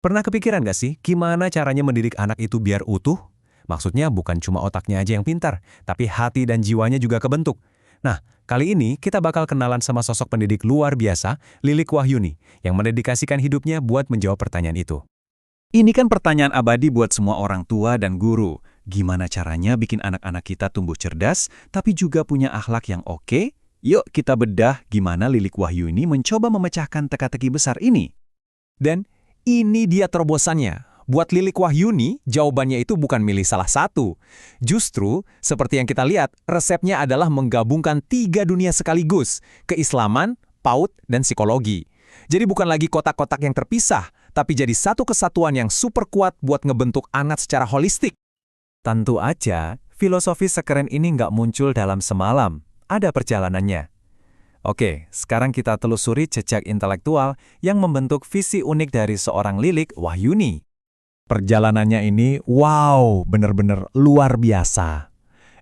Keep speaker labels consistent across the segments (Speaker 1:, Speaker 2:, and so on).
Speaker 1: Pernah kepikiran gak sih gimana caranya mendidik anak itu biar utuh? Maksudnya bukan cuma otaknya aja yang pintar, tapi hati dan jiwanya juga kebentuk. Nah, kali ini kita bakal kenalan sama sosok pendidik luar biasa, Lilik Wahyuni, yang mendedikasikan hidupnya buat menjawab pertanyaan itu.
Speaker 2: Ini kan pertanyaan abadi buat semua orang tua dan guru. Gimana caranya bikin anak-anak kita tumbuh cerdas, tapi juga punya akhlak yang oke? Yuk kita bedah gimana Lilik Wahyuni mencoba memecahkan teka-teki besar ini.
Speaker 1: Dan ini dia terobosannya. Buat Lilik Wahyuni, jawabannya itu bukan milih salah satu. Justru, seperti yang kita lihat, resepnya adalah menggabungkan 3 dunia sekaligus, keislaman, PAUD, dan psikologi. Jadi bukan lagi kotak-kotak yang terpisah, tapi jadi satu kesatuan yang super kuat buat ngebentuk anak secara holistik. Tentu aja, filosofi sekeren ini nggak muncul dalam semalam. Ada perjalanannya. Oke, sekarang kita telusuri jejak intelektual yang membentuk visi unik dari seorang Lilik Wahyuni. Perjalanannya ini, wow, bener-bener luar biasa.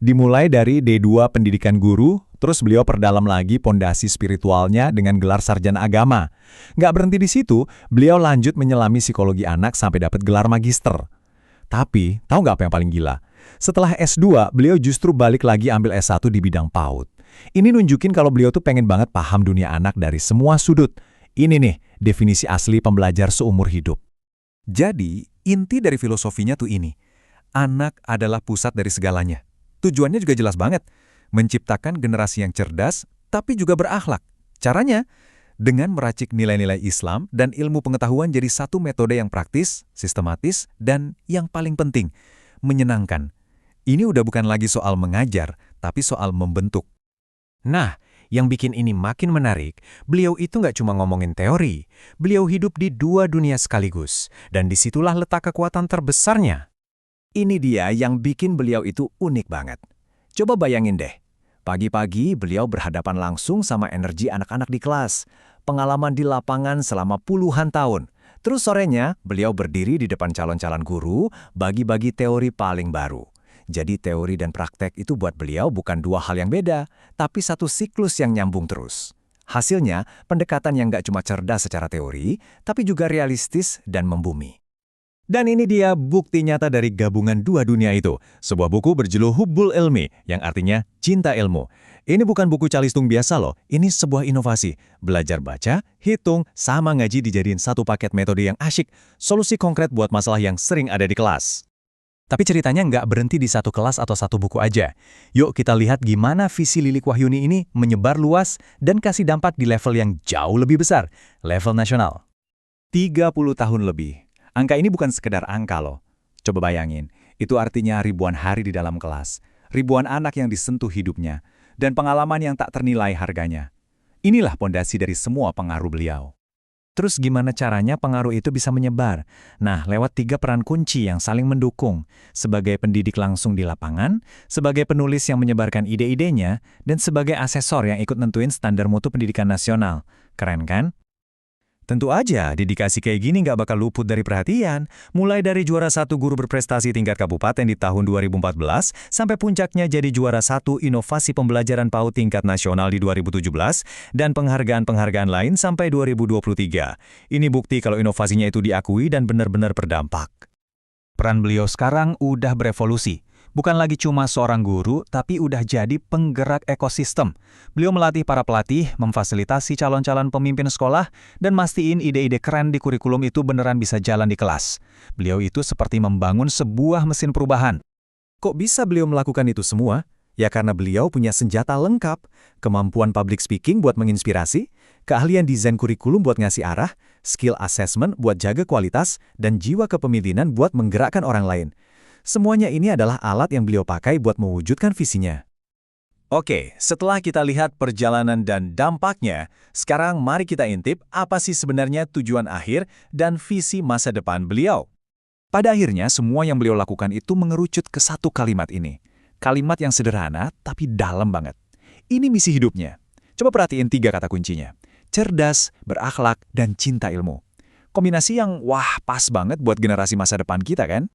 Speaker 1: Dimulai dari D2 Pendidikan Guru, terus beliau perdalam lagi pondasi spiritualnya dengan gelar sarjana agama. Nggak berhenti di situ, beliau lanjut menyelami psikologi anak sampai dapat gelar magister. Tapi, tahu nggak apa yang paling gila? Setelah S2, beliau justru balik lagi ambil S1 di bidang PAUD. Ini nunjukin kalau beliau tuh pengen banget paham dunia anak dari semua sudut. Ini nih, definisi asli pembelajar seumur hidup. Jadi, inti dari filosofinya tuh ini. Anak adalah pusat dari segalanya. Tujuannya juga jelas banget. Menciptakan generasi yang cerdas, tapi juga berakhlak. Caranya, dengan meracik nilai-nilai Islam dan ilmu pengetahuan jadi satu metode yang praktis, sistematis, dan yang paling penting, menyenangkan. Ini udah bukan lagi soal mengajar, tapi soal membentuk. Nah, yang bikin ini makin menarik, beliau itu nggak cuma ngomongin teori, beliau hidup di 2 dunia sekaligus, dan disitulah letak kekuatan terbesarnya. Ini dia yang bikin beliau itu unik banget. Coba bayangin deh, pagi-pagi beliau berhadapan langsung sama energi anak-anak di kelas, pengalaman di lapangan selama puluhan tahun. Terus sorenya, beliau berdiri di depan calon-calon guru, bagi-bagi teori paling baru. Jadi teori dan praktek itu buat beliau bukan 2 hal yang beda, tapi satu siklus yang nyambung terus. Hasilnya, pendekatan yang nggak cuma cerdas secara teori, tapi juga realistis dan membumi. Dan ini dia bukti nyata dari gabungan 2 dunia itu. Sebuah buku berjudul Hubbul Ilmi, yang artinya cinta ilmu. Ini bukan buku calistung biasa loh, ini sebuah inovasi. Belajar baca, hitung, sama ngaji dijadiin satu paket metode yang asyik, solusi konkret buat masalah yang sering ada di kelas. Tapi ceritanya nggak berhenti di satu kelas atau satu buku aja. Yuk kita lihat gimana visi Lilik Wahyuni ini menyebar luas dan kasih dampak di level yang jauh lebih besar, level nasional. 30 tahun lebih. Angka ini bukan sekedar angka loh. Coba bayangin, itu artinya ribuan hari di dalam kelas, ribuan anak yang disentuh hidupnya, dan pengalaman yang tak ternilai harganya. Inilah pondasi dari semua pengaruh beliau. Terus gimana caranya pengaruh itu bisa menyebar? Nah, lewat 3 peran kunci yang saling mendukung. Sebagai pendidik langsung di lapangan, sebagai penulis yang menyebarkan ide-idenya, dan sebagai asesor yang ikut nentuin standar mutu pendidikan nasional. Keren kan? Tentu aja, dedikasi kayak gini nggak bakal luput dari perhatian. Mulai dari juara 1 guru berprestasi tingkat kabupaten di tahun 2014, sampai puncaknya jadi juara 1 inovasi pembelajaran PAUD tingkat nasional di 2017, dan penghargaan-penghargaan lain sampai 2023. Ini bukti kalau inovasinya itu diakui dan benar-benar berdampak. Peran beliau sekarang udah berevolusi. Bukan lagi cuma seorang guru, tapi udah jadi penggerak ekosistem. Beliau melatih para pelatih, memfasilitasi calon-calon pemimpin sekolah, dan mastiin ide-ide keren di kurikulum itu beneran bisa jalan di kelas. Beliau itu seperti membangun sebuah mesin perubahan. Kok bisa beliau melakukan itu semua? Ya karena beliau punya senjata lengkap, kemampuan public speaking buat menginspirasi, keahlian desain kurikulum buat ngasih arah, skill assessment buat jaga kualitas, dan jiwa kepemimpinan buat menggerakkan orang lain. Semuanya ini adalah alat yang beliau pakai buat mewujudkan visinya. Oke, setelah kita lihat perjalanan dan dampaknya, sekarang mari kita intip apa sih sebenarnya tujuan akhir dan visi masa depan beliau. Pada akhirnya, semua yang beliau lakukan itu mengerucut ke satu kalimat ini. Kalimat yang sederhana, tapi dalam banget. Ini misi hidupnya. Coba perhatiin 3 kata kuncinya. Cerdas, berakhlak, dan cinta ilmu. Kombinasi yang pas banget buat generasi masa depan kita kan?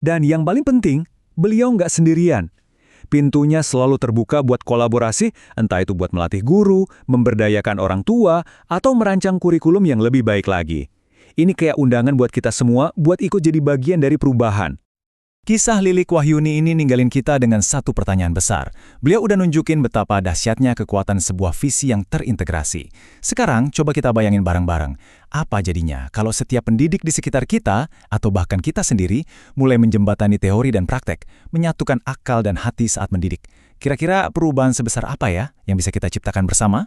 Speaker 1: Dan yang paling penting, beliau nggak sendirian. Pintunya selalu terbuka buat kolaborasi, entah itu buat melatih guru, memberdayakan orang tua, atau merancang kurikulum yang lebih baik lagi.
Speaker 2: Ini kayak undangan buat kita semua buat ikut jadi bagian dari perubahan. Kisah Lilik Wahyuni ini ninggalin kita dengan satu pertanyaan besar. Beliau udah nunjukin betapa dahsyatnya kekuatan sebuah visi yang terintegrasi. Sekarang, coba kita bayangin bareng-bareng. Apa jadinya kalau setiap pendidik di sekitar kita, atau bahkan kita sendiri, mulai menjembatani teori dan praktek, menyatukan akal dan hati saat mendidik? Kira-kira perubahan sebesar apa ya yang bisa kita ciptakan bersama?